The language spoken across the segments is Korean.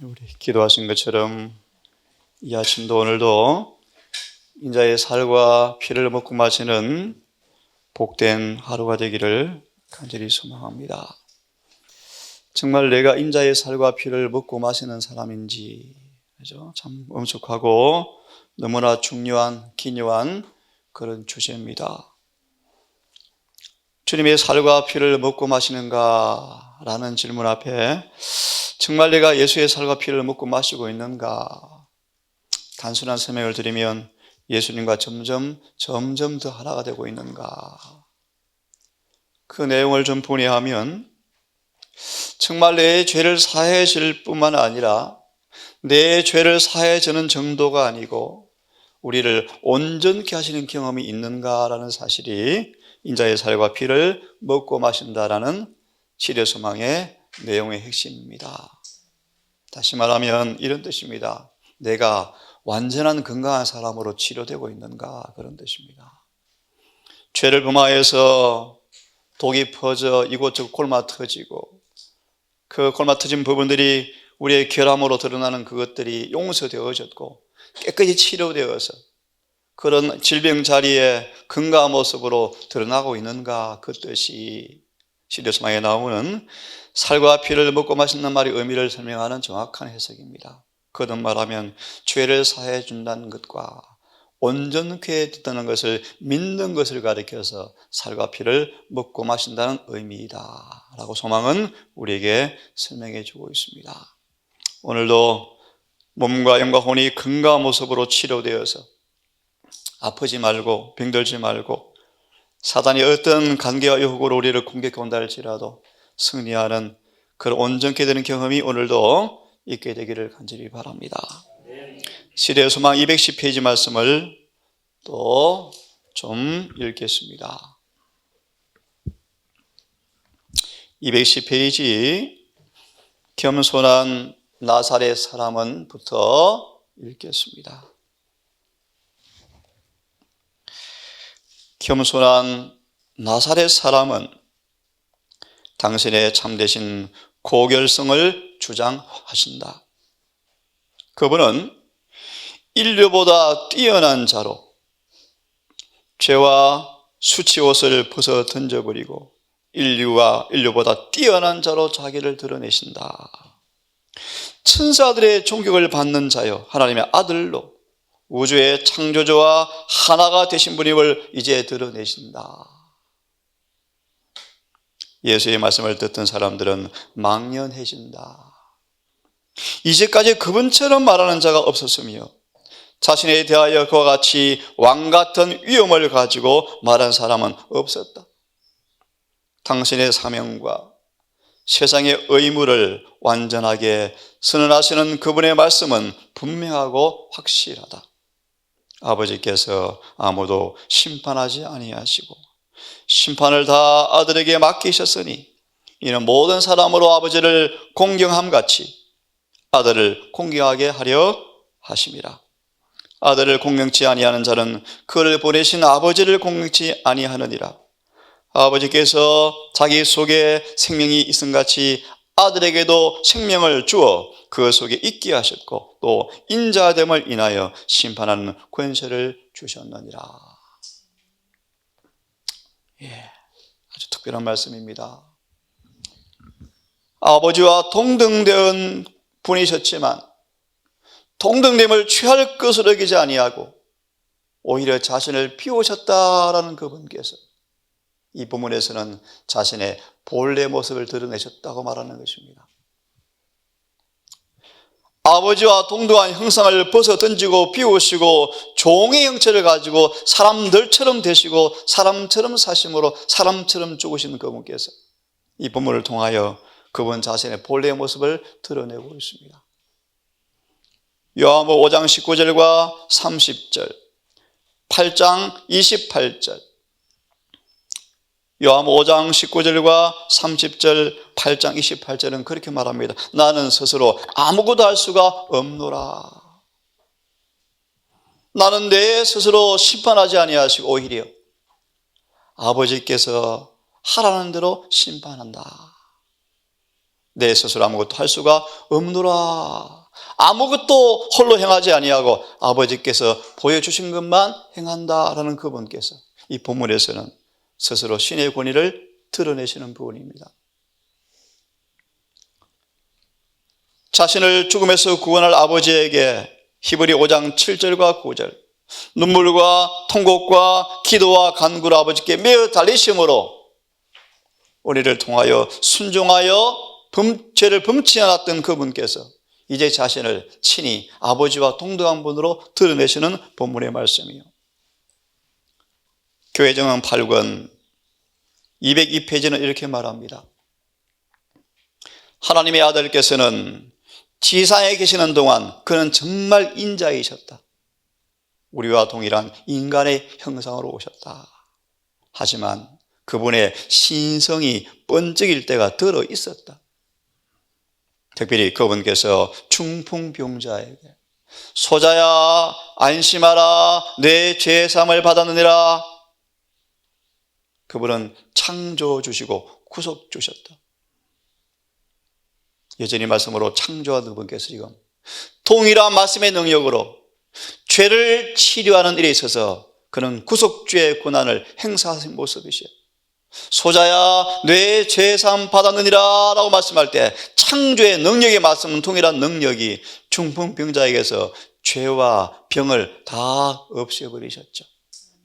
우리 기도하신 것처럼 이 아침도 오늘도 인자의 살과 피를 먹고 마시는 복된 하루가 되기를 간절히 소망합니다. 정말 내가 인자의 살과 피를 먹고 마시는 사람인지, 그죠? 참 엄숙하고 너무나 중요한 기묘한 그런 주제입니다. 주님의 살과 피를 먹고 마시는가? 라는 질문 앞에 정말 내가 예수의 살과 피를 먹고 마시고 있는가? 단순한 설명을 드리면 예수님과 점점 더 하나가 되고 있는가? 그 내용을 좀 분해하면 정말 내 죄를 사해 줄 뿐만 아니라 내 죄를 사해 주는 정도가 아니고 우리를 온전케 하시는 경험이 있는가라는 사실이 인자의 살과 피를 먹고 마신다라는 치료 소망의 내용의 핵심입니다. 다시 말하면 이런 뜻입니다. 내가 완전한 건강한 사람으로 치료되고 있는가, 그런 뜻입니다. 죄를 범하여서 독이 퍼져 이곳저곳 골마 터지고 그 골마 터진 부분들이 우리의 결함으로 드러나는 그것들이 용서되어졌고 깨끗이 치료되어서 그런 질병 자리에 건강한 모습으로 드러나고 있는가, 그 뜻이 시리스마에 나오는 살과 피를 먹고 마신다는 말의 의미를 설명하는 정확한 해석입니다. 거듭 말하면 죄를 사해 준다는 것과 온전케 됐다는 것을 믿는 것을 가리켜서 살과 피를 먹고 마신다는 의미이다 라고 소망은 우리에게 설명해 주고 있습니다. 오늘도 몸과 영과 혼이 건강한 모습으로 치료되어서 아프지 말고 병들지 말고 사단이 어떤 관계와 유혹으로 우리를 공격해 온다 할지라도 승리하는 그런 온전케 되는 경험이 오늘도 있게 되기를 간절히 바랍니다. 시대의 소망 210페이지 말씀을 또 좀 읽겠습니다. 210페이지 겸손한 나사렛 사람은 부터 읽겠습니다. 겸손한 나사렛 사람은 당신의 참되신 고결성을 주장하신다. 그분은 인류보다 뛰어난 자로 죄와 수치옷을 벗어 던져버리고 인류보다 뛰어난 자로 자기를 드러내신다. 천사들의 존경을 받는 자요, 하나님의 아들로 우주의 창조주와 하나가 되신 분임을 이제 드러내신다. 예수의 말씀을 듣던 사람들은 망연해진다. 이제까지 그분처럼 말하는 자가 없었으며 자신에 대하여 그와 같이 왕같은 위엄을 가지고 말한 사람은 없었다. 당신의 사명과 세상의 의무를 완전하게 선언하시는 그분의 말씀은 분명하고 확실하다. 아버지께서 아무도 심판하지 아니하시고 심판을 다 아들에게 맡기셨으니 이는 모든 사람으로 아버지를 공경함같이 아들을 공경하게 하려 하심이라. 아들을 공경치 아니하는 자는 그를 보내신 아버지를 공경치 아니하느니라. 아버지께서 자기 속에 생명이 있음같이 아들에게도 생명을 주어 그 속에 있게 하셨고 또 인자됨을 인하여 심판하는 권세를 주셨느니라. 아주 특별한 말씀입니다. 아버지와 동등된 분이셨지만 동등됨을 취할 것으로 여기지 아니하고 오히려 자신을 비우셨다라는 그분께서 이 부분에서는 자신의 본래 모습을 드러내셨다고 말하는 것입니다. 아버지와 동등한 형상을 벗어 던지고 비우시고 종의 형체를 가지고 사람들처럼 되시고 사람처럼 사심으로 사람처럼 죽으신 그분께서 이 본문을 통하여 그분 자신의 본래 모습을 드러내고 있습니다. 요한복음 5장 19절과 30절, 8장 28절, 요한복음 5장 19절과 30절, 8장 28절은 그렇게 말합니다. 나는 스스로 아무것도 할 수가 없노라. 나는 내 스스로 심판하지 아니하시고 오히려 아버지께서 하라는 대로 심판한다. 내 스스로 아무것도 할 수가 없노라. 아무것도 홀로 행하지 아니하고 아버지께서 보여주신 것만 행한다라는 그분께서 이 본문에서는 스스로 신의 권위를 드러내시는 부분입니다. 자신을 죽음에서 구원할 아버지에게 히브리 5장 7절과 9절 눈물과 통곡과 기도와 간구로 아버지께 매어 달리심으로 우리를 통하여 순종하여 죄를 범치 않았던 그분께서 이제 자신을 친히 아버지와 동등한 분으로 드러내시는 본문의 말씀이요. 교회정언 8권 202페이지는 이렇게 말합니다. 하나님의 아들께서는 지상에 계시는 동안 그는 정말 인자이셨다. 우리와 동일한 인간의 형상으로 오셨다. 하지만 그분의 신성이 번쩍일 때가 들어 있었다. 특별히 그분께서 중풍병자에게 소자야 안심하라 내 죄사함을 받았느니라. 그분은 창조주시고 구속주셨다. 여전히 말씀으로 창조한 그분께서 지금 동일한 말씀의 능력으로 죄를 치료하는 일에 있어서 그는 구속주의 권한을 행사하신 모습이시요. 소자야 내 죄사함 받았느니라 라고 말씀할 때 창조의 능력의 말씀은 동일한 능력이 중풍병자에게서 죄와 병을 다 없애버리셨죠.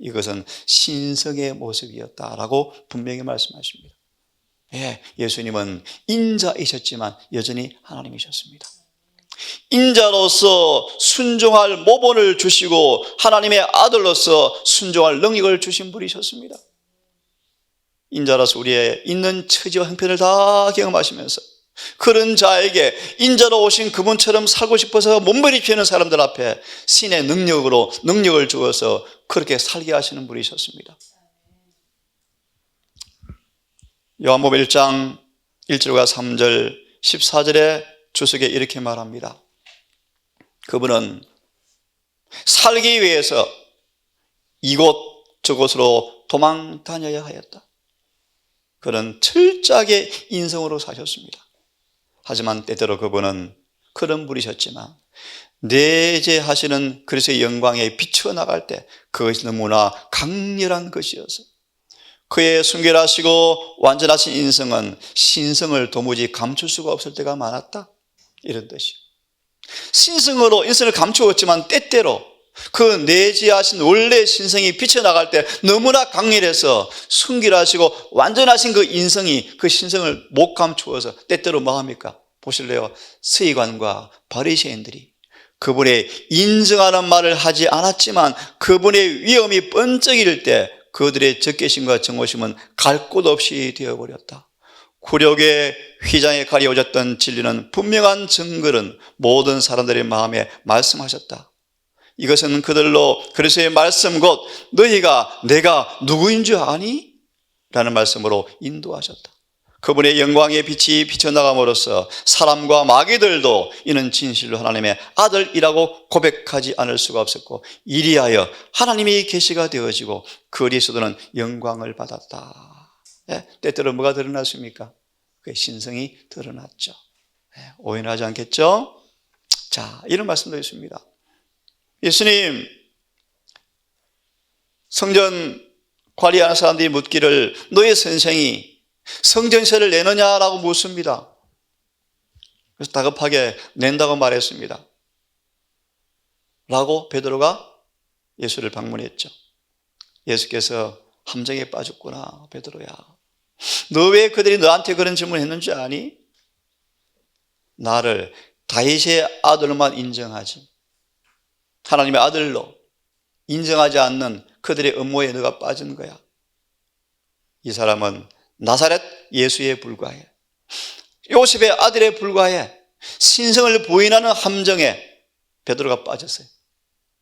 이것은 신성의 모습이었다라고 분명히 말씀하십니다. 예, 예수님은 인자이셨지만 여전히 하나님이셨습니다. 인자로서 순종할 모본을 주시고 하나님의 아들로서 순종할 능력을 주신 분이셨습니다. 인자로서 우리의 있는 처지와 형편을 다 경험하시면서 그런 자에게 인자로 오신 그분처럼 살고 싶어서 몸부림치는 사람들 앞에 신의 능력으로 능력을 주어서 그렇게 살게 하시는 분이셨습니다. 요한복음 1장 1절과 3절 14절에 주석에 이렇게 말합니다. 그분은 살기 위해서 이곳 저곳으로 도망 다녀야 하였다. 그는 철저하게 인성으로 사셨습니다. 하지만 때때로 그분은 그런 분이셨지만 내재하시는 그리스도의 영광에 비춰나갈 때 그것이 너무나 강렬한 것이어서 그의 순결하시고 완전하신 인성은 신성을 도무지 감출 수가 없을 때가 많았다. 이런 뜻이요. 신성으로 인성을 감추었지만 때때로 그 내재하신 원래 신성이 비쳐나갈 때 너무나 강렬해서 순결하시고 완전하신 그 인성이 그 신성을 못 감추어서 때때로 뭐 합니까? 보실래요? 서기관과 바리새인들이 그분의 인정하는 말을 하지 않았지만 그분의 위엄이 번쩍일 때 그들의 적개심과 정오심은 갈 곳 없이 되어버렸다. 굴욕의 휘장에 가려워졌던 진리는 분명한 증거는 모든 사람들의 마음에 말씀하셨다. 이것은 그들로 그리스도의 말씀 곧 너희가 내가 누구인 줄 아니? 라는 말씀으로 인도하셨다. 그분의 영광의 빛이 비쳐나감으로써 사람과 마귀들도 이는 진실로 하나님의 아들이라고 고백하지 않을 수가 없었고 이리하여 하나님이 계시가 되어지고 그리스도는 영광을 받았다. 때때로 뭐가 드러났습니까? 그의 신성이 드러났죠. 오해하지 않겠죠? 자, 이런 말씀도 있습니다. 예수님 성전 관리하는 사람들이 묻기를 너의 선생이 성전세를 내느냐라고 묻습니다. 그래서 다급하게 낸다고 말했습니다. 라고 베드로가 예수를 방문했죠. 예수께서 함정에 빠졌구나 베드로야. 너 왜 그들이 너한테 그런 질문을 했는지 아니? 나를 다윗의 아들로만 인정하지 하나님의 아들로 인정하지 않는 그들의 음모에 너가 빠진 거야. 이 사람은 나사렛 예수에 불과해. 요셉의 아들에 불과해. 신성을 부인하는 함정에 베드로가 빠졌어요.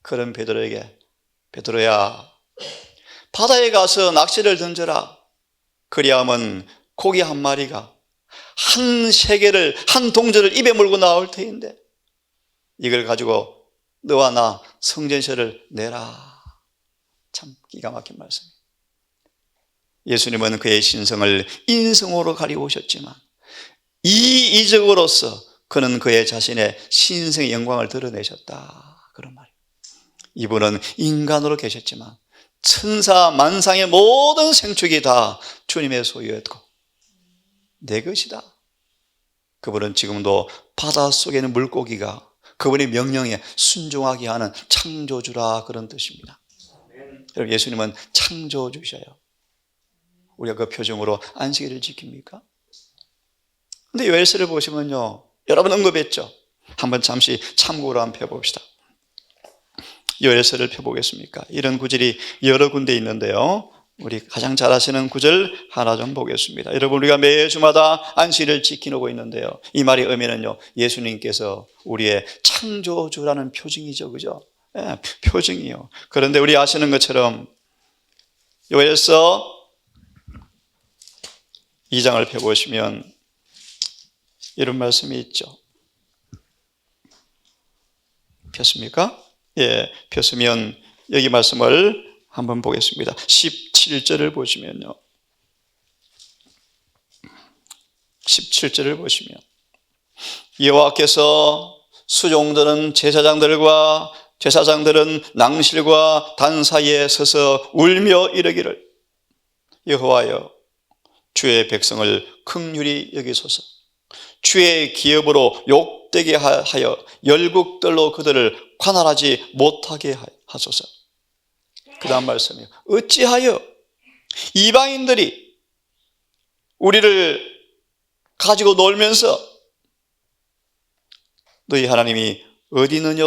그런 베드로에게 베드로야 바다에 가서 낚시를 던져라. 그리하면 고기 한 마리가 한 세겔을 한 동전을 입에 물고 나올 터인데 이걸 가지고 너와 나 성전세를 내라. 참 기가 막힌 말씀이에요. 예수님은 그의 신성을 인성으로 가리우셨지만 이 이적으로서 그는 그의 자신의 신성의 영광을 드러내셨다. 그런 말이에요. 이분은 인간으로 계셨지만 천사 만상의 모든 생축이 다 주님의 소유였고 내 것이다. 그분은 지금도 바닷속에 있는 물고기가 그분의 명령에 순종하게 하는 창조주라, 그런 뜻입니다. 여러분, 예수님은 창조주셔요. 우리가 그 표정으로 안식일을 지킵니까? 근데 요엘서를 보시면요, 여러분 언급했죠. 한번 잠시 참고로 한번 펴봅시다. 요엘서를 펴보겠습니까? 이런 구절이 여러 군데 있는데요, 우리 가장 잘 아시는 구절 하나 좀 보겠습니다. 여러분, 우리가 매주마다 안식일을 지키고 있는데요, 이 말의 의미는요, 예수님께서 우리의 창조주라는 표징이죠. 그죠? 네, 표징이요. 그런데 우리 아시는 것처럼 요엘서 2장을 펴보시면 이런 말씀이 있죠. 폈습니까? 예, 폈으면 여기 말씀을 한번 보겠습니다. 17절을 보시면요, 17절을 보시면 여호와께서 수종들은 제사장들은 낭실과 단 사이에 서서 울며 이르기를, 여호와여, 주의 백성을 긍휼히 여기소서. 주의 기업으로 욕되게 하여 열국들로 그들을 관할하지 못하게 하소서. 그 다음 말씀이요, 어찌하여 이방인들이 우리를 가지고 놀면서 너희 하나님이 어디 있느냐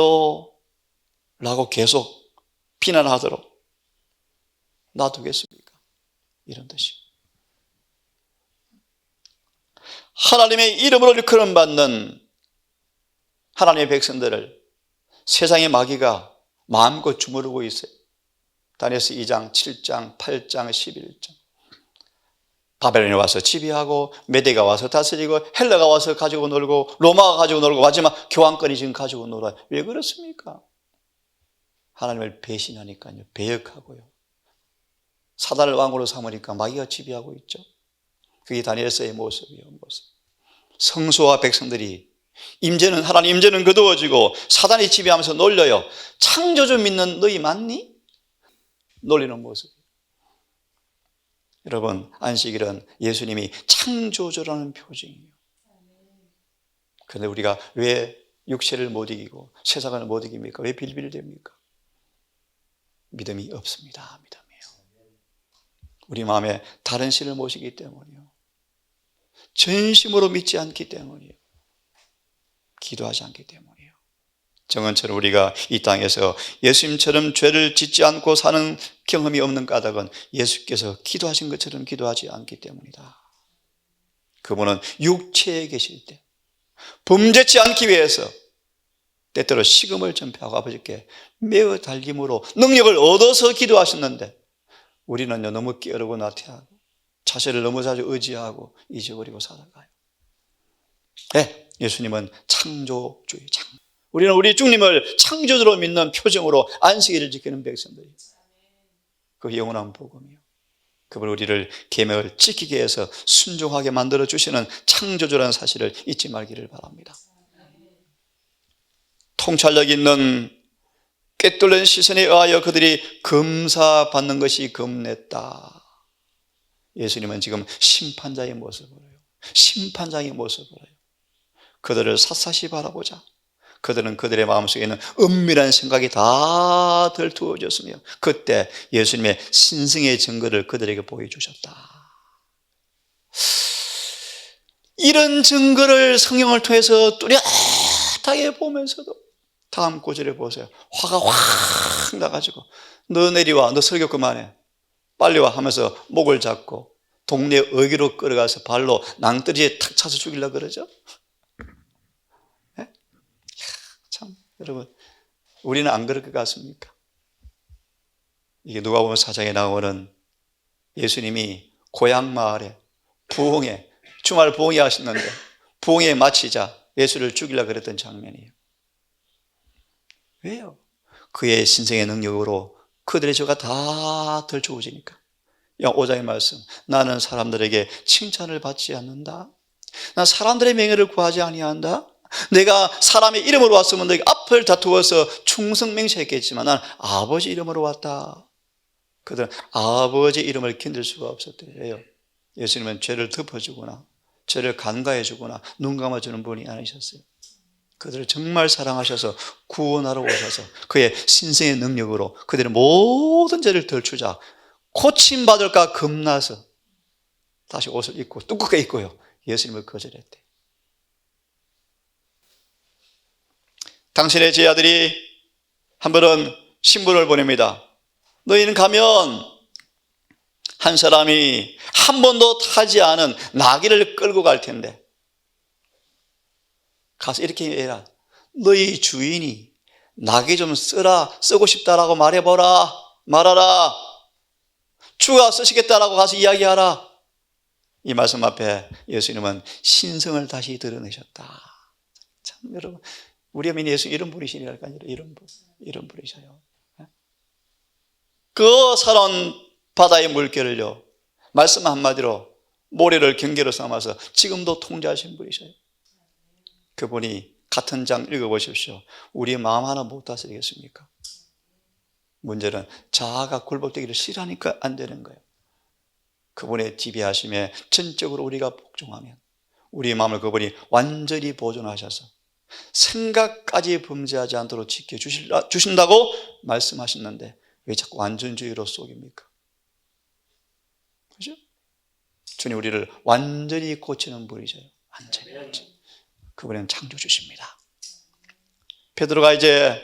라고 계속 비난하도록 놔두겠습니까? 이런 뜻이요. 하나님의 이름으로 일컬음받는 하나님의 백성들을 세상의 마귀가 마음껏 주무르고 있어요. 다니엘서 2장, 7장, 8장, 11장. 바벨론이 와서 지배하고, 메대가 와서 다스리고, 헬라가 와서 가지고 놀고, 로마가 가지고 놀고, 마지막 교황권이 지금 가지고 놀아요. 왜 그렇습니까? 하나님을 배신하니까요, 배역하고요, 사단을 왕으로 삼으니까 마귀가 지배하고 있죠. 그게 다니엘서의 모습이에요. 모습. 성소와 백성들이 임재는, 하나님 임재는 거두어지고 사단이 지배하면서 놀려요. 창조주 믿는 너희 맞니? 놀리는 모습. 여러분, 안식일은 예수님이 창조주라는 표징이에요. 그런데 우리가 왜 육체를 못 이기고 세상을 못 이깁니까? 왜 빌빌댑니까? 믿음이 없습니다. 믿음이에요. 우리 마음에 다른 신을 모시기 때문이요, 전심으로 믿지 않기 때문이에요. 기도하지 않기 때문이에요. 정은처럼 우리가 이 땅에서 예수님처럼 죄를 짓지 않고 사는 경험이 없는 까닭은 예수께서 기도하신 것처럼 기도하지 않기 때문이다. 그분은 육체에 계실 때 범죄치 않기 위해서 때때로 식음을 전폐하고 아버지께 매어 달김으로 능력을 얻어서 기도하셨는데, 우리는요, 너무 게으르고 나태하고 자신을 너무 자주 의지하고 잊어버리고 살아가요. 네, 예수님은 창조주의 우리는 우리 주님을 창조주로 믿는 표정으로 안식일을 지키는 백성들이에요. 그 영원한 복음이요, 그분 우리를 계명을 지키게 해서 순종하게 만들어 주시는 창조주라는 사실을 잊지 말기를 바랍니다. 통찰력 있는 꿰뚫는 시선에 의하여 그들이 검사받는 것이 겁냈다. 예수님은 지금 심판자의 모습으로 해요. 심판자의 모습으로 해요. 그들을 샅샅이 바라보자. 그들은 그들의 마음속에 있는 은밀한 생각이 다 들투어졌으며 그때 예수님의 신성의 증거를 그들에게 보여주셨다. 이런 증거를 성경을 통해서 뚜렷하게 보면서도 다음 구절에 보세요. 화가 확 나가지고 너 내리와, 너 설교 그만해, 빨리 와 하면서 목을 잡고 동네 어귀로 끌어가서 발로 낭떠러지에 탁 차서 죽이려고 그러죠. 네? 참, 여러분, 우리는 안 그럴 것 같습니까? 이게 누가복음 4장에 나오는 예수님이 고향 마을에 부흥회, 주말 부흥회 하셨는데 부흥회 마치자 예수를 죽이려고 그랬던 장면이에요. 왜요? 그의 신성의 능력으로 그들의 죄가 다 덜쳐오지니까. 5장의 말씀, 나는 사람들에게 칭찬을 받지 않는다. 나 사람들의 명예를 구하지 아니한다. 내가 사람의 이름으로 왔으면 너희 앞을 다투어서 충성맹세했겠지만 난 아버지 이름으로 왔다. 그들은 아버지 이름을 견딜 수가 없었대요. 예수님은 죄를 덮어주거나 죄를 간과해주거나 눈 감아주는 분이 아니셨어요. 그들을 정말 사랑하셔서 구원하러 오셔서 그의 신성의 능력으로 그들의 모든 죄를 덜추자 고침받을까 겁나서 다시 옷을 입고 두껍게 입고요 예수님을 거절했대. 당신의 제자들이 한 번은 신분을 보냅니다. 너희는 가면 한 사람이 한 번도 타지 않은 나귀를 끌고 갈 텐데 가서 이렇게 해라. 너희 주인이 나귀 좀 쓰고 싶다라고 말하라. 주가 쓰시겠다라고 가서 이야기하라. 이 말씀 앞에 예수님은 신성을 다시 드러내셨다. 참 여러분, 우리 어머니 예수 이런 분이시니까 이런 분이셔요. 그 살아온 바다의 물결을요 말씀 한마디로 모래를 경계로 삼아서 지금도 통제하신 분이셔요. 그분이 같은 장 읽어보십시오. 우리의 마음 하나 못 다스리겠습니까? 문제는 자아가 굴복되기를 싫어하니까 안 되는 거예요. 그분의 지배하심에 전적으로 우리가 복종하면 우리의 마음을 그분이 완전히 보존하셔서 생각까지 범죄하지 않도록 지켜주신다고 말씀하셨는데 왜 자꾸 완전주의로 속입니까? 그죠? 주님 우리를 완전히 고치는 분이셔요. 완전히. 그분은 창조주십니다. 베드로가 이제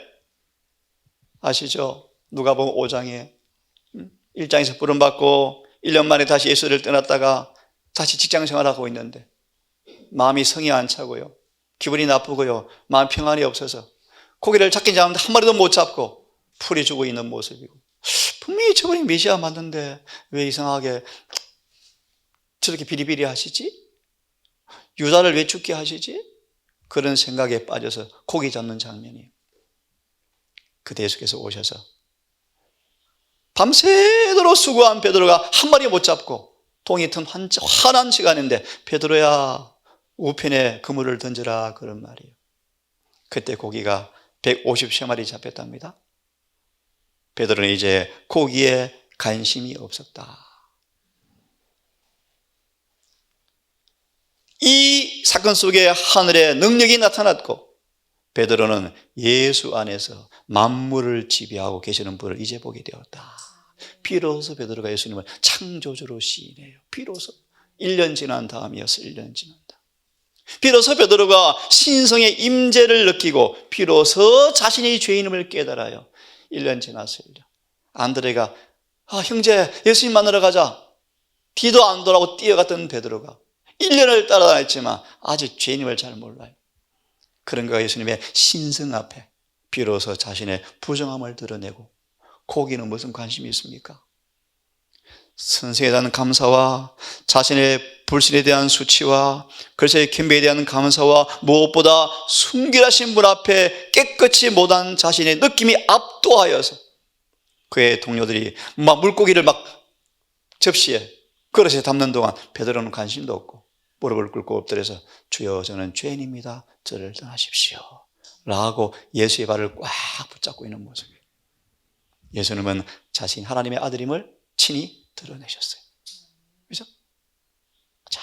아시죠? 누가복음 5장에 1장에서 부름받고 1년 만에 다시 예수를 떠났다가 다시 직장생활을 하고 있는데 마음이 성이 안 차고요. 기분이 나쁘고요. 마음 평안이 없어서 고기를 잡긴 잡는데 한 마리도 못 잡고 풀이 주고 있는 모습이고 분명히 저분이 메시아 맞는데 왜 이상하게 저렇게 비리비리 하시지? 유다를 왜 죽게 하시지? 그런 생각에 빠져서 고기 잡는 장면이에요. 그때 예수께서 오셔서 밤새도록 수고한 베드로가 한 마리 못 잡고 동이 튼 환한 시간인데 베드로야 우편에 그물을 던져라 그런 말이에요. 그때 고기가 150마리 잡혔답니다. 베드로는 이제 고기에 관심이 없었다. 이 사건 속에 하늘의 능력이 나타났고 베드로는 예수 안에서 만물을 지배하고 계시는 분을 이제 보게 되었다. 비로소 베드로가 예수님을 창조주로 시인해요. 비로소 1년 지난 다음이어서 1년 지난다. 비로소 베드로가 신성의 임재를 느끼고 비로소 자신이 죄인임을 깨달아요. 1년 지났어요. 안드레가 형제 예수님 만나러 가자. 뒤도 안 돌아보고 뛰어갔던 베드로가 1년을 따라다녔지만 아직 죄인임을 잘 몰라요. 그런가 예수님의 신성 앞에 비로소 자신의 부정함을 드러내고 고기는 무슨 관심이 있습니까? 선생에 대한 감사와 자신의 불신에 대한 수치와 그리스도의 겸비에 대한 감사와 무엇보다 순결하신 분 앞에 깨끗이 못한 자신의 느낌이 압도하여서 그의 동료들이 막 물고기를 막 접시에 그릇에 담는 동안 베드로는 관심도 없고 무릎을 꿇고 엎드려서 주여 저는 죄인입니다. 저를 떠나십시오 라고 예수의 발을 꽉 붙잡고 있는 모습이에요. 예수님은 자신 하나님의 아들임을 친히 드러내셨어요. 그렇죠? 자,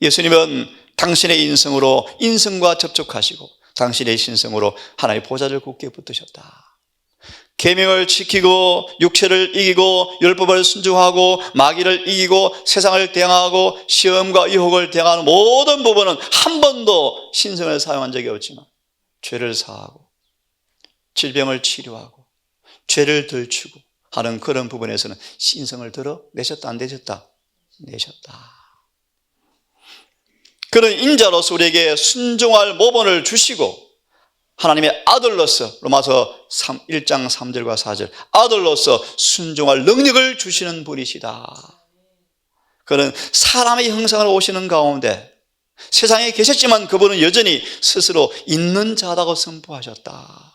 예수님은 당신의 인성으로 인성과 접촉하시고 당신의 신성으로 하나님의 보좌를 굳게 붙드셨다. 계명을 지키고 육체를 이기고 율법을 순종하고 마귀를 이기고 세상을 대항하고 시험과 유혹을 대항하는 모든 부분은 한 번도 신성을 사용한 적이 없지만 죄를 사하고 질병을 치료하고 죄를 덜추고 하는 그런 부분에서는 신성을 드러내셨다 안 내셨다? 내셨다. 그런 인자로서 우리에게 순종할 모범을 주시고 하나님의 아들로서 로마서 1장 3절과 4절 아들로서 순종할 능력을 주시는 분이시다. 그는 사람의 형상으로 오시는 가운데 세상에 계셨지만 그분은 여전히 스스로 있는 자라고 선포하셨다.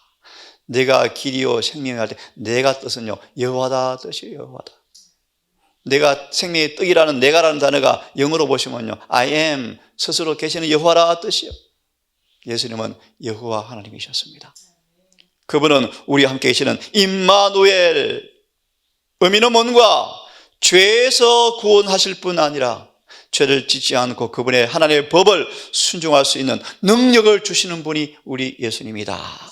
내가 길이요 생명이라 할 때 내가 뜻은요 여호와다 뜻이 여호와다. 내가 생명의 떡이라는 내가라는 단어가 영어로 보시면요, I am, 스스로 계시는 여호와라 뜻이요. 예수님은 여호와 하나님이셨습니다. 그분은 우리와 함께 계시는 임마누엘, 의미는 뭔가? 죄에서 구원하실 뿐 아니라 죄를 짓지 않고 그분의 하나님의 법을 순종할 수 있는 능력을 주시는 분이 우리 예수님이다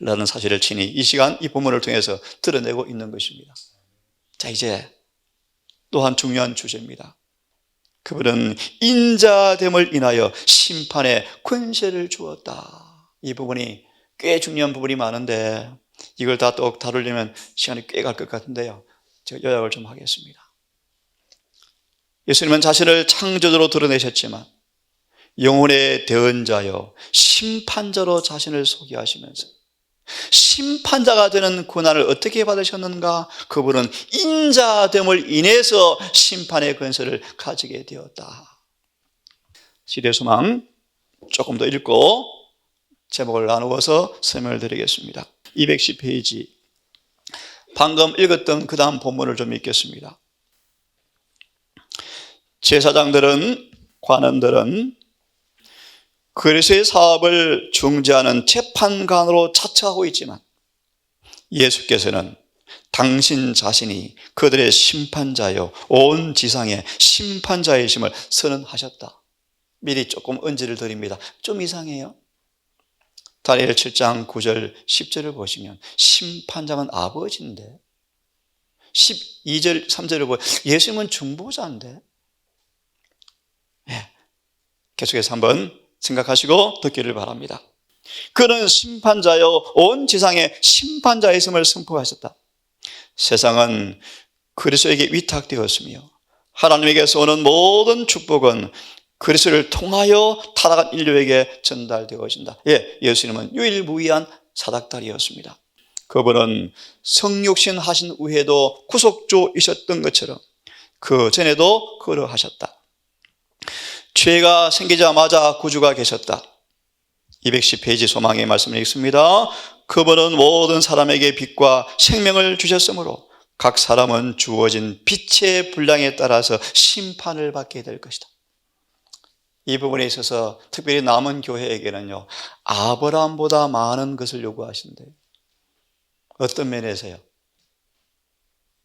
라는 사실을 친히 이 시간 이 본문을 통해서 드러내고 있는 것입니다. 자, 이제 또한 중요한 주제입니다. 그분은 인자됨을 인하여 심판의 권세를 주었다. 이 부분이 꽤 중요한 부분이 많은데 이걸 다 또 다루려면 시간이 꽤 갈 것 같은데요, 제가 요약을 좀 하겠습니다. 예수님은 자신을 창조주로 드러내셨지만 영혼의 대언자여 심판자로 자신을 소개하시면서 심판자가 되는 고난을 어떻게 받으셨는가? 그분은 인자됨을 인해서 심판의 권세를 가지게 되었다. 시대소망 조금 더 읽고 제목을 나누어서 설명을 드리겠습니다. 210페이지 방금 읽었던 그 다음 본문을 좀 읽겠습니다. 제사장들은, 관원들은 그리스도의 사업을 중재하는 재판관으로 자처하고 있지만 예수께서는 당신 자신이 그들의 심판자요 온 지상의 심판자이심을 선언하셨다. 미리 조금 언지를 드립니다. 좀 이상해요. 다니엘 7장 9절 10절을 보시면 심판자는 아버지인데 12절 3절을 보면 예수님은 중보자인데, 계속해서 한번 생각하시고 듣기를 바랍니다. 그는 심판자요 온 지상의 심판자이심을 선포하셨다. 세상은 그리스도에게 위탁되었으며 하나님에게서 오는 모든 축복은 그리스도를 통하여 타락한 인류에게 전달되어진다. 예수님은 유일무이한 사닥다리였습니다. 그분은 성육신 하신 후에도 구속주이셨던 것처럼 그 전에도 그러하셨다. 죄가 생기자마자 구주가 계셨다. 210페이지 소망의 말씀을 읽습니다. 그분은 모든 사람에게 빛과 생명을 주셨으므로 각 사람은 주어진 빛의 분량에 따라서 심판을 받게 될 것이다. 이 부분에 있어서 특별히 남은 교회에게는요, 아브라함보다 많은 것을 요구하신대요. 어떤 면에서요?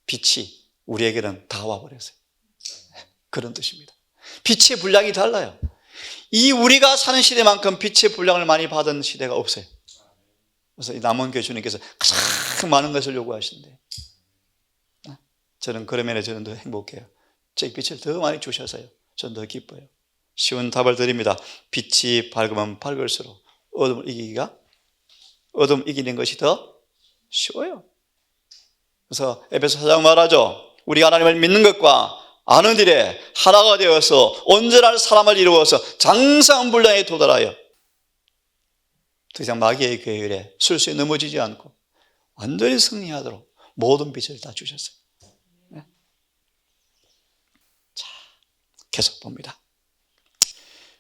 빛이 우리에게는 다 와버렸어요. 그런 뜻입니다. 빛의 분량이 달라요. 이 우리가 사는 시대만큼 빛의 분량을 많이 받은 시대가 없어요. 그래서 이 남은 교회 주님께서 가장 많은 것을 요구하신대요. 저는 그런 면에 저는 더 행복해요. 제 빛을 더 많이 주셔서요, 저는 더 기뻐요. 쉬운 답을 드립니다. 빛이 밝으면 밝을수록 어둠을 이기는 것이 더 쉬워요. 그래서 에베소 4장 말하죠. 우리가 하나님을 믿는 것과 아는 일에 하나가 되어서 온전한 사람을 이루어서 장성한 분량에 도달하여 더 이상 마귀의 계율에 술수에 넘어지지 않고 완전히 승리하도록 모든 빛을 다 주셨어요. 자, 계속 봅니다.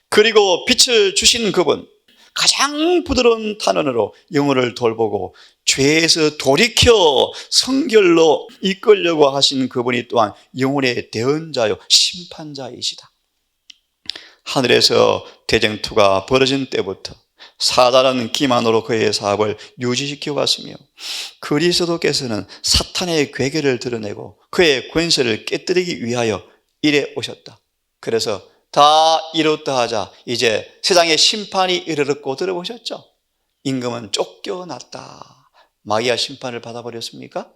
그리고 빛을 주신 그분, 가장 부드러운 탄원으로 영혼을 돌보고 죄에서 돌이켜 성결로 이끌려고 하신 그분이 또한 영혼의 대언자요 심판자이시다. 하늘에서 대쟁투가 벌어진 때부터 사단은 기만으로 그의 사업을 유지시켜 왔으며 그리스도께서는 사탄의 괴계를 드러내고 그의 권세를 깨뜨리기 위하여 이래 오셨다. 그래서 다 이뤘다 하자 이제 세상의 심판이 이르렀고 들어보셨죠? 임금은 쫓겨났다. 마귀가 심판을 받아버렸습니까?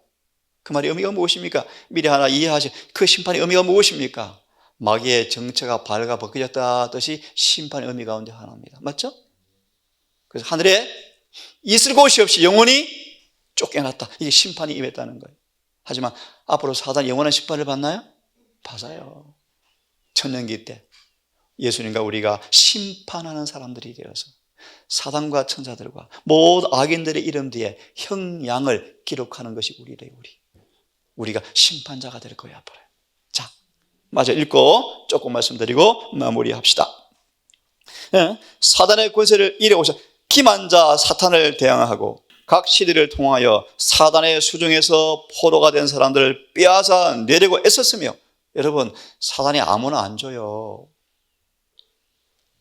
그 말의 의미가 무엇입니까? 미리 하나 이해하시. 그 심판의 의미가 무엇입니까? 마귀의 정체가 발가 벗겨졌다 뜻이 심판의 의미 가운데 하나입니다. 맞죠? 그래서 하늘에 있을 곳이 없이 영원히 쫓겨났다. 이게 심판이 임했다는 거예요. 하지만 앞으로 사단이 영원한 심판을 받나요? 받아요. 천년기 때 예수님과 우리가 심판하는 사람들이 되어서 사단과 천사들과 모든 악인들의 이름 뒤에 형량을 기록하는 것이 우리래요. 우리가 심판자가 될 거예요 앞으로. 자, 마저 읽고 조금 말씀드리고 마무리합시다. 사단의 권세를 이래 오셔 기만자 사탄을 대항하고 각 시대를 통하여 사단의 수중에서 포로가 된 사람들을 빼앗아 내려고 애썼으며, 여러분, 사단이 아무나 안 줘요.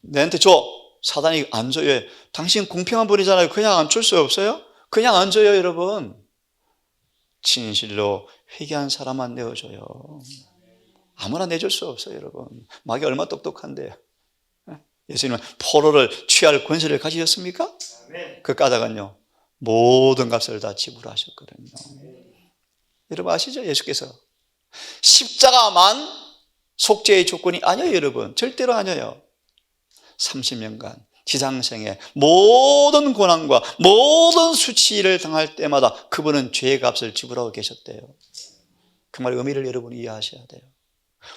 내한테 줘. 사단이 안 줘요. 당신 공평한 분이잖아요. 그냥 안 줄 수 없어요? 그냥 안 줘요, 여러분. 진실로 회개한 사람만 내어줘요. 아무나 내줄 수 없어요, 여러분. 마귀 얼마나 똑똑한데요. 예수님은 포로를 취할 권세를 가지셨습니까? 그 까닭은요, 모든 값을 다 지불하셨거든요. 여러분 아시죠? 예수께서 십자가만 속죄의 조건이 아니에요, 여러분. 절대로 아니에요. 30년간 지상생에 모든 고난과 모든 수치를 당할 때마다 그분은 죄의 값을 지불하고 계셨대요. 그 말의 의미를 여러분 이해하셔야 돼요.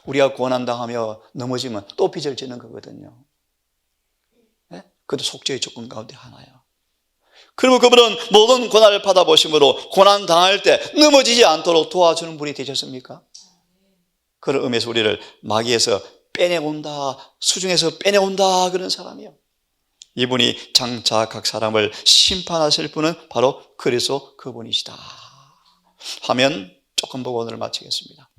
우리가 고난당하며 넘어지면 또 빚을 지는 거거든요. 네? 그것도 속죄의 조건 가운데 하나예요. 그리고 그분은 모든 고난을 받아보심으로 고난당할 때 넘어지지 않도록 도와주는 분이 되셨습니까? 그런 의미에서 우리를 마귀에서 빼내온다, 수중에서 빼내온다, 그런 사람이요. 이분이 장차 각 사람을 심판하실 분은 바로 그리스도 그분이시다. 화면 조금 보고 오늘 마치겠습니다.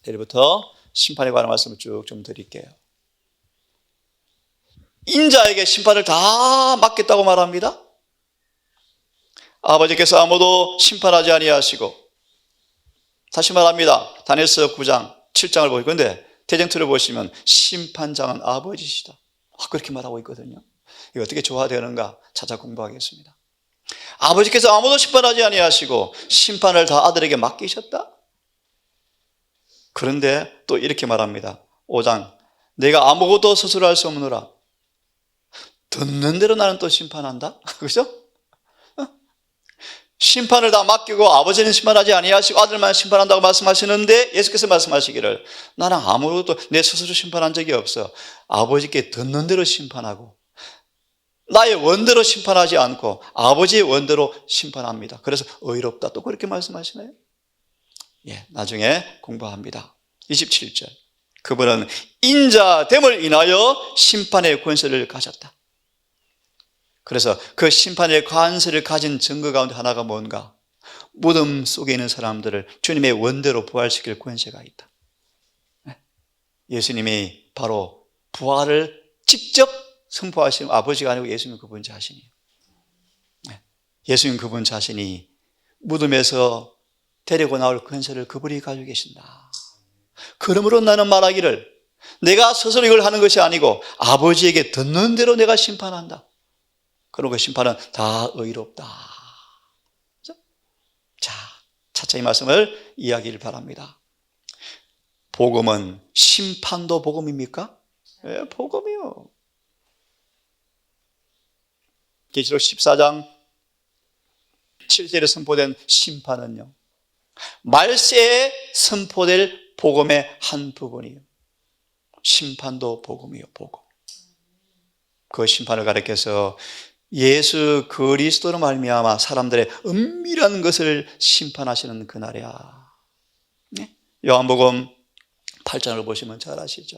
내일부터 심판에 관한 말씀을 쭉 좀 드릴게요. 인자에게 심판을 다 맡겼다고 말합니다. 아버지께서 아무도 심판하지 아니하시고, 다시 말합니다. 다니엘서 9장 7장을 보고 있는데 대쟁투를 보시면 심판장은 아버지시다, 그렇게 말하고 있거든요. 이거 어떻게 조화되는가 찾아 공부하겠습니다. 아버지께서 아무도 심판하지 아니하시고 심판을 다 아들에게 맡기셨다. 그런데 또 이렇게 말합니다. 5장, 내가 아무것도 스스로 할 수 없느라 듣는 대로 나는 또 심판한다. 그죠? 심판을 다 맡기고 아버지는 심판하지 아니하시고 아들만 심판한다고 말씀하시는데, 예수께서 말씀하시기를 나는 아무것도 내 스스로 심판한 적이 없어. 아버지께 듣는 대로 심판하고 나의 원대로 심판하지 않고 아버지의 원대로 심판합니다. 그래서 의롭다, 또 그렇게 말씀하시네요. 예, 나중에 공부합니다. 27절, 그분은 인자됨을 인하여 심판의 권세를 가졌다. 그래서 그 심판의 관세를 가진 증거 가운데 하나가 뭔가? 무덤 속에 있는 사람들을 주님의 원대로 부활시킬 권세가 있다. 예수님이 바로 부활을 직접 선포하시는 아버지가 아니고 예수님 그분 자신이에요. 예수님 그분 자신이 무덤에서 데리고 나올 권세를 그분이 가지고 계신다. 그러므로 나는 말하기를 내가 스스로 이걸 하는 것이 아니고 아버지에게 듣는 대로 내가 심판한다. 그리고 그 심판은 다 의롭다. 자, 차차 이 말씀을 이해하기를 바랍니다. 복음은 심판도 복음입니까? 예, 복음이요. 계시록 14장 7절에 선포된 심판은요, 말세에 선포될 복음의 한 부분이에요. 심판도 복음이요, 복음. 그 심판을 가리켜서 예수 그리스도로 말미암아 사람들의 은밀한 것을 심판하시는 그날이야. 네? 요한복음 8장을 보시면 잘 아시죠?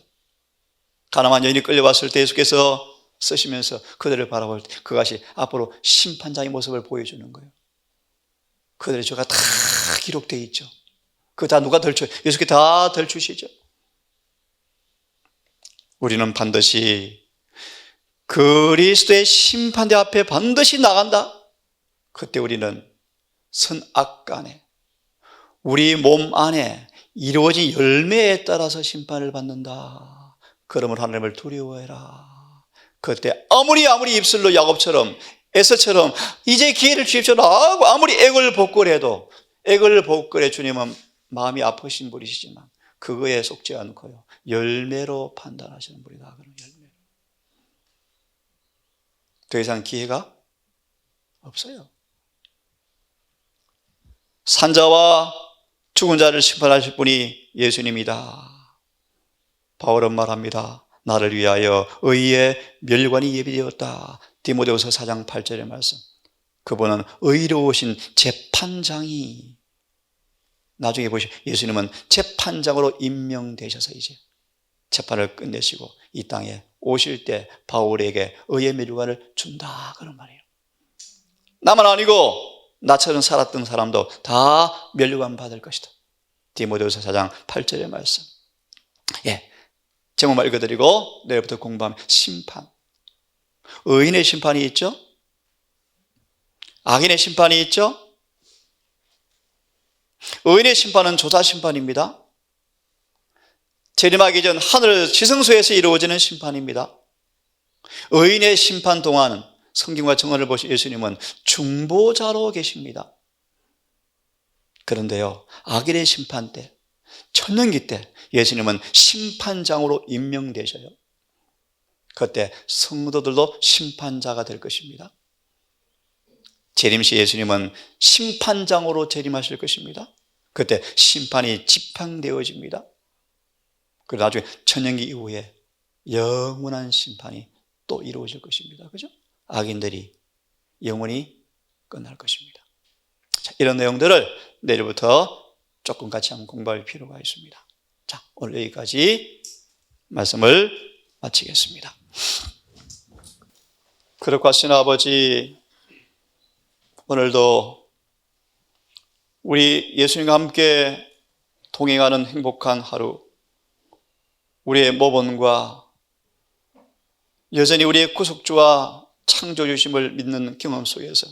가나안 여인이 끌려왔을 때 예수께서 쓰시면서 그들을 바라볼 때 그것이 앞으로 심판장의 모습을 보여주는 거예요. 그들의 죄가 다 기록되어 있죠. 그거 다 누가 덜 주? 예수께 다 덜 주시죠. 우리는 반드시 그리스도의 심판대 앞에 반드시 나간다. 그때 우리는 선악간에 우리 몸 안에 이루어진 열매에 따라서 심판을 받는다. 그러므로 하나님을 두려워해라. 그때 아무리 입술로 야곱처럼 에서처럼 이제 기회를 주십시오 하고 아무리 액을 복걸해도, 액을 복걸해 주님은 마음이 아프신 분이시지만 그거에 속지 않고요, 열매로 판단하시는 분이다. 그런 열매. 더 이상 기회가 없어요. 산자와 죽은 자를 심판하실 분이 예수님이다. 바울은 말합니다. 나를 위하여 의의 멸관이 예비되었다. 디모데후서 4장 8절의 말씀. 그분은 의로우신 재판장이, 나중에 보시면 예수님은 재판장으로 임명되셔서 이제 재판을 끝내시고 이 땅에 오실 때 바울에게 의의 멸관을 준다, 그런 말이에요. 나만 아니고 나처럼 살았던 사람도 다 멸류관 받을 것이다. 디모데후서 4장 8절의 말씀. 제목만 읽어드리고 내일부터 공부하면 심판. 의인의 심판이 있죠. 악인의 심판이 있죠. 의인의 심판은 조사 심판입니다. 재림하기 전 하늘 지성소에서 이루어지는 심판입니다. 의인의 심판 동안은 성경과 정언을 보신 예수님은 중보자로 계십니다. 그런데요, 악인의 심판 때, 천년기 때 예수님은 심판장으로 임명되셔요. 그때 성도들도 심판자가 될 것입니다. 재림시 예수님은 심판장으로 재림하실 것입니다. 그때 심판이 지팡되어집니다. 그리고 나중에 천년기 이후에 영원한 심판이 또 이루어질 것입니다. 그죠? 악인들이 영원히 끝날 것입니다. 자, 이런 내용들을 내일부터 조금 같이 한번 공부할 필요가 있습니다. 자, 오늘 여기까지 말씀을 마치겠습니다. 거룩하신 아버지, 오늘도 우리 예수님과 함께 동행하는 행복한 하루, 우리의 모범과 여전히 우리의 구속주와 창조주심을 믿는 경험 속에서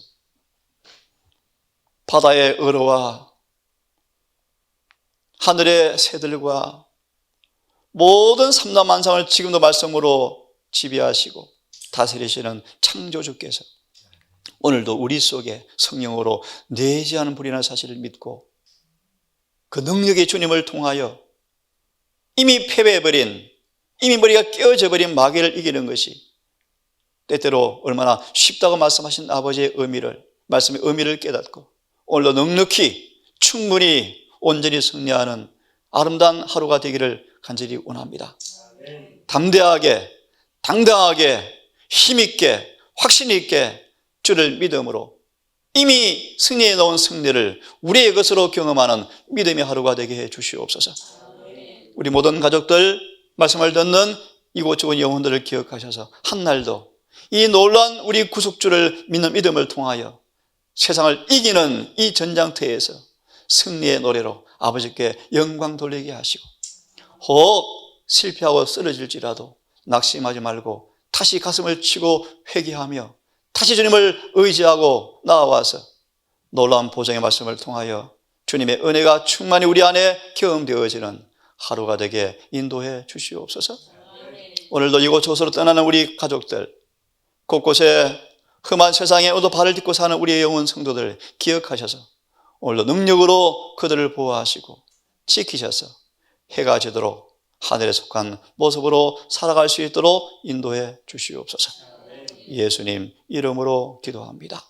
바다의 어로와 하늘의 새들과 모든 삼라만상을 지금도 말씀으로 지배하시고 다스리시는 창조주께서 오늘도 우리 속에 성령으로 내재하는 불이라는 사실을 믿고 그 능력의 주님을 통하여 이미 패배해버린, 이미 머리가 깨어져 버린 마귀를 이기는 것이 때때로 얼마나 쉽다고 말씀하신 아버지의 말씀의 의미를 깨닫고 오늘도 넉넉히 충분히 온전히 승리하는 아름다운 하루가 되기를 간절히 원합니다. 담대하게, 당당하게, 힘있게, 확신 있게 주를 믿음으로 이미 승리해 놓은 승리를 우리의 것으로 경험하는 믿음의 하루가 되게 해 주시옵소서. 우리 모든 가족들 말씀을 듣는 이곳저곳 영혼들을 기억하셔서 한날도 이 놀라운 우리 구속주를 믿는 믿음을 통하여 세상을 이기는 이 전장터에서 승리의 노래로 아버지께 영광 돌리게 하시고 혹 실패하고 쓰러질지라도 낙심하지 말고 다시 가슴을 치고 회개하며 다시 주님을 의지하고 나아와서 놀라운 보장의 말씀을 통하여 주님의 은혜가 충만히 우리 안에 경험되어지는 하루가 되게 인도해 주시옵소서. 오늘도 이곳저곳으로 떠나는 우리 가족들, 곳곳에 험한 세상에 오도 발을 딛고 사는 우리의 영혼 성도들 기억하셔서 오늘도 능력으로 그들을 보호하시고 지키셔서 해가 지도록 하늘에 속한 모습으로 살아갈 수 있도록 인도해 주시옵소서. 예수님 이름으로 기도합니다.